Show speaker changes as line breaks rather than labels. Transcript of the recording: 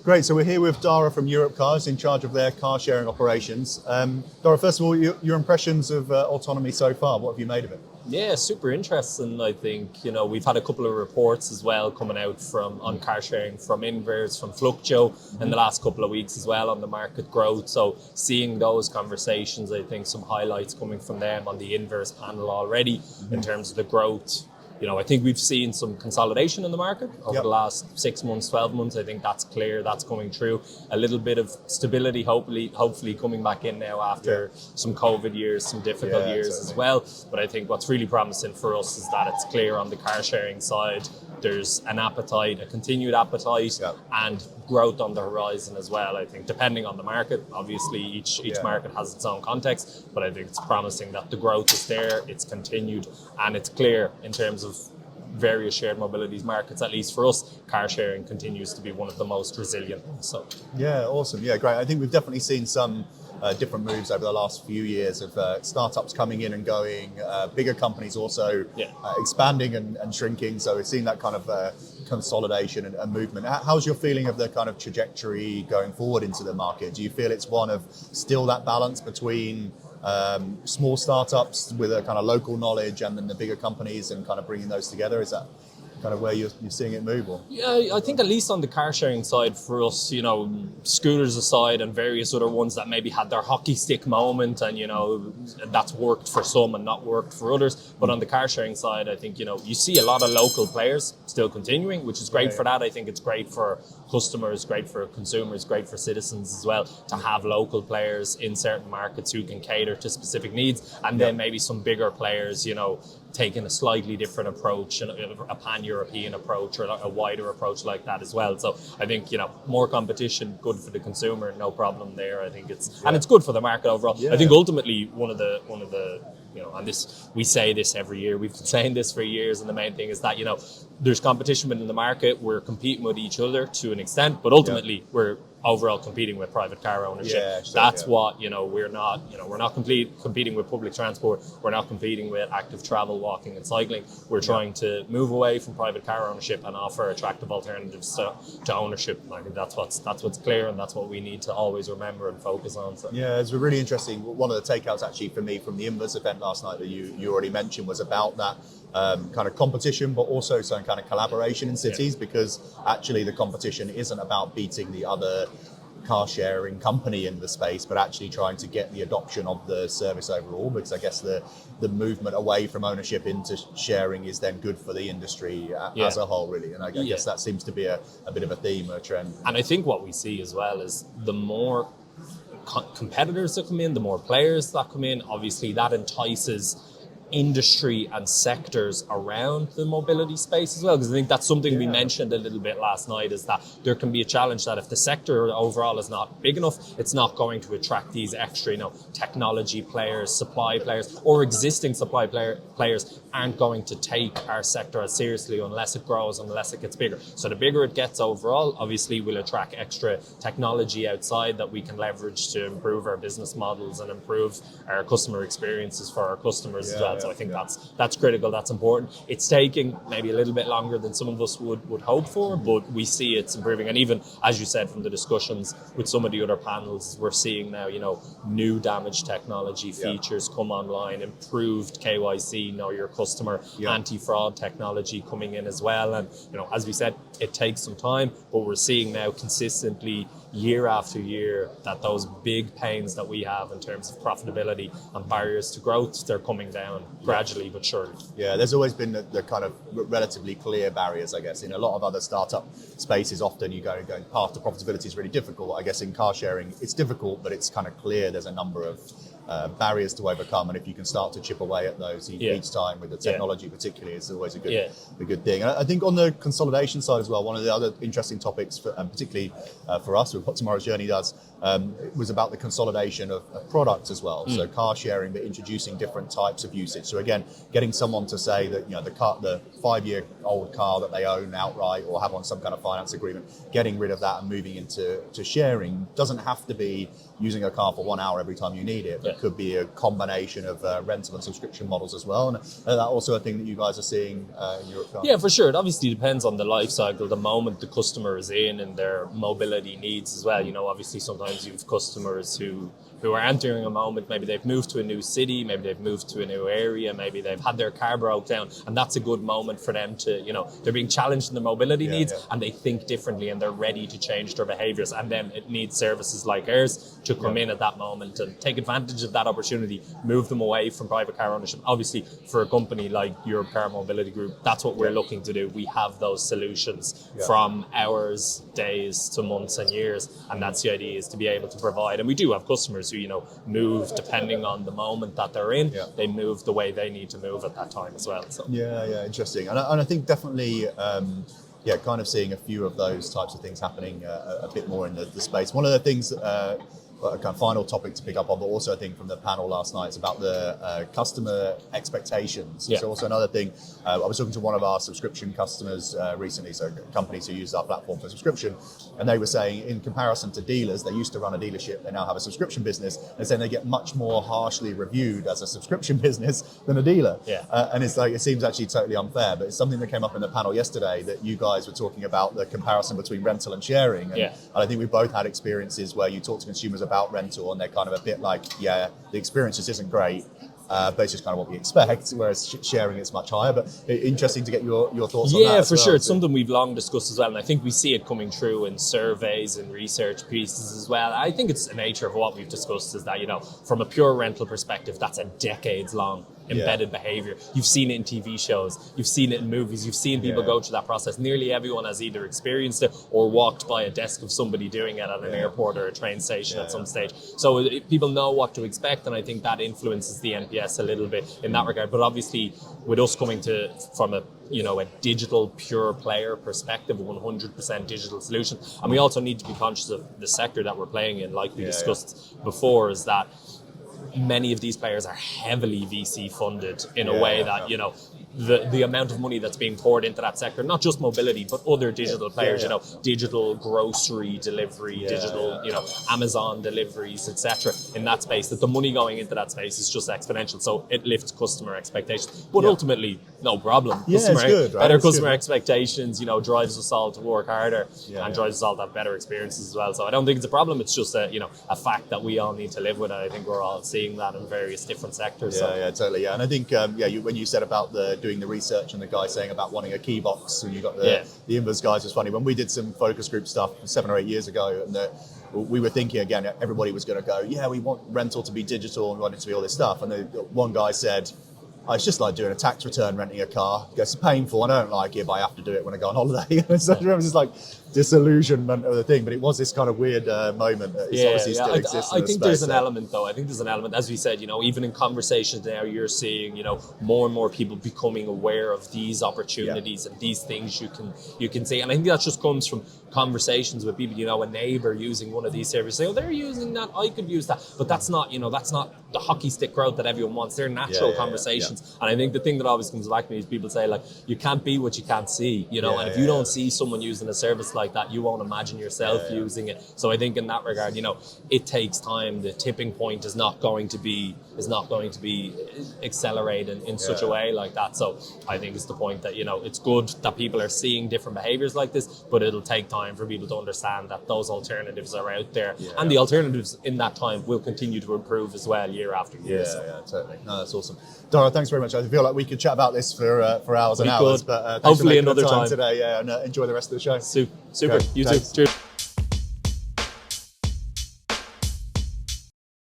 Great. So we're here with Darragh from Europcar, in charge of their car sharing operations. Darragh, first of all, your impressions of autonomy so far. What have you made of it?
Yeah, super interesting. I think, we've had a couple of reports as well coming out on car sharing from Inverse, from Fluctio in the last couple of weeks as well on the market growth. So seeing those conversations, I think some highlights coming from them on the Inverse panel already in terms of the growth. I think we've seen some consolidation in the market over the last 6 months, 12 months. I think that's clear, that's coming through. A little bit of stability, hopefully coming back in now after some COVID years, some difficult years as well. But I think what's really promising for us is that it's clear on the car sharing side, there's an appetite, a continued appetite, and growth on the horizon as well. I think depending on the market, obviously each market has its own context, but I think it's promising that the growth is there, it's continued, and it's clear in terms of various shared mobilities markets, at least for us, car sharing continues to be one of the most resilient ones. So
yeah, awesome. Yeah, great. I think we've definitely seen some different moves over the last few years of startups coming in and going, bigger companies also expanding and shrinking. So we've seen that kind of consolidation and movement. How's your feeling of the kind of trajectory going forward into the market? Do you feel it's one of still that balance between small startups with a kind of local knowledge and then the bigger companies and kind of bringing those together? Is that kind of where you're seeing it move? Or?
Yeah, I think at least on the car sharing side for us, scooters aside and various other ones that maybe had their hockey stick moment and, that's worked for some and not worked for others. But on the car sharing side, I think, you see a lot of local players still continuing, which is great for that. I think it's great for customers, great for consumers, great for citizens as well to have local players in certain markets who can cater to specific needs. And then maybe some bigger players, taking a slightly different approach, a pan-European approach or a wider approach like that as well. So I think, more competition, good for the consumer, no problem there. I think and it's good for the market overall. I think ultimately one of the and this, we say this every year, we've been saying this for years, and the main thing is that, there's competition within the market, we're competing with each other to an extent, but ultimately we're overall competing with private car ownership. That's what, we're not competing with public transport. We're not competing with active travel, walking and cycling. We're trying to move away from private car ownership and offer attractive alternatives to ownership. I think that's what's clear, and that's what we need to always remember and focus on. So.
Yeah, it's really interesting. One of the takeouts actually for me from the Inverse event last night that you already mentioned was about that kind of competition, but also some kind of collaboration in cities, because actually the competition isn't about beating the other car sharing company in the space, but actually trying to get the adoption of the service overall, because I guess the movement away from ownership into sharing is then good for the industry as a whole, really. And I guess that seems to be a bit of a theme or a trend.
And I think what we see as well is the more competitors that come in, the more players that come in, obviously that entices industry and sectors around the mobility space as well, because I think that's something we mentioned a little bit last night, is that there can be a challenge that if the sector overall is not big enough, it's not going to attract these extra technology players, supply players, or existing supply players aren't going to take our sector as seriously unless it grows, unless it gets bigger. So the bigger it gets overall, obviously we'll attract extra technology outside that we can leverage to improve our business models and improve our customer experiences for our customers as well. So I think that's critical, that's important. It's taking maybe a little bit longer than some of us would hope for, but we see it's improving. And even, as you said, from the discussions with some of the other panels, we're seeing now, new damage technology features come online, improved KYC, know your customer, anti-fraud technology coming in as well. And, as we said, it takes some time, but we're seeing now consistently year after year that those big pains that we have in terms of profitability and barriers to growth, they're coming down gradually but surely.
Yeah, there's always been the kind of relatively clear barriers, I guess. In a lot of other startup spaces, often you go path to profitability is really difficult. I guess in car sharing, it's difficult, but it's kind of clear there's a number of barriers to overcome, and if you can start to chip away at those each time with the technology particularly, it's always a good thing. And I think on the consolidation side as well, one of the other interesting topics, particularly for us with what Tomorrow's Journey does, was about the consolidation of products as well. So car sharing, but introducing different types of usage. So again, getting someone to say that the 5-year-old car that they own outright or have on some kind of finance agreement, getting rid of that and moving into sharing doesn't have to be using a car for 1 hour every time you need it, but could be a combination of rental and subscription models as well. And is that also a thing that you guys are seeing in Europcar?
Yeah, for sure. It obviously depends on the life cycle, the moment the customer is in and their mobility needs as well. Obviously sometimes you have customers who are entering a moment, maybe they've moved to a new city, maybe they've moved to a new area, maybe they've had their car broke down, and that's a good moment for them to, they're being challenged in their mobility needs, and they think differently and they're ready to change their behaviours, and then it needs services like ours to come in at that moment and take advantage of that opportunity, move them away from private car ownership. Obviously, for a company like Europcar Mobility Group, that's what we're looking to do. We have those solutions from hours, days to months and years, and that's the idea, is to be able to provide. And we do have customers who, move depending on the moment that they're in. They move the way they need to move at that time as well. So. Yeah,
interesting. And I think definitely, kind of seeing a few of those types of things happening a bit more in the space. One of the things, a kind of final topic to pick up on, but also I think from the panel last night, is about the customer expectations. So also another thing, I was talking to one of our subscription customers recently, so companies who use our platform for subscription, and they were saying in comparison to dealers, they used to run a dealership, they now have a subscription business, and saying they get much more harshly reviewed as a subscription business than a dealer. And it's like, it seems actually totally unfair, but it's something that came up in the panel yesterday, that you guys were talking about the comparison between rental and sharing. And I think we both had experiences where you talk to consumers about rental and they're kind of a bit like, the experience just isn't great, but it's just kind of what we expect, whereas sharing is much higher. But interesting to get your thoughts on that.
Yeah, for sure. It's something we've long discussed as well, and I think we see it coming through in surveys and research pieces as well. I think it's the nature of what we've discussed, is that, from a pure rental perspective, that's a decades-long embedded behavior. You've seen it in TV shows, you've seen it in movies, you've seen people go through that process. Nearly everyone has either experienced it or walked by a desk of somebody doing it at an airport or a train station at some stage. So people know what to expect, and I think that influences the NPS a little bit in that regard. But obviously, with us coming from a digital pure player perspective, a 100% digital solution, and we also need to be conscious of the sector that we're playing in, like we discussed before, is that many of these players are heavily VC funded in a way that, the amount of money that's being poured into that sector, not just mobility, but other digital players, digital grocery delivery, digital, Amazon deliveries, etc. in that space, that the money going into that space is just exponential. So it lifts customer expectations. But ultimately, no problem.
It's good, right?
Better customer expectations, drives us all to work harder and drives us all to have better experiences as well. So I don't think it's a problem. It's just a fact that we all need to live with. And I think we're all seeing that in various different sectors.
Totally. And I think, when you said about doing the research and the guy saying about wanting a key box, and you got the Inverse guys, was funny. When we did some focus group stuff 7 or 8 years ago, and we were thinking, again, everybody was going to go, we want rental to be digital and we want it to be all this stuff. And one guy said, it's just like doing a tax return, renting a car. It's painful. I don't like it, but I have to do it when I go on holiday. So it was just like disillusionment of the thing. But it was this kind of weird moment that obviously still exists.
I think there's an element, though. I think there's an element, as we said, even in conversations now, you're seeing, more and more people becoming aware of these opportunities and these things you can see. And I think that just comes from conversations with people, a neighbor using one of these services, say, they're using that, I could use that. But that's not the hockey stick growth that everyone wants. They're natural conversations. And I think the thing that always comes back to me is people say, like, you can't be what you can't see, and if you don't see someone using a service like that, you won't imagine yourself using it. So I think in that regard, it takes time. The tipping point is not going to be accelerated in such a way like that. So I think it's the point that, it's good that people are seeing different behaviors like this, but it'll take time for people to understand that those alternatives are out there. And the alternatives in that time will continue to improve as well year after year.
Totally. No, that's awesome. Darragh, thanks very much. I feel like we could chat about this for hours and hours, but thanks
hopefully
for making
another
the time
time
today, and enjoy the rest of the show.
Super.
Okay,
You
thanks.
too. Cheers.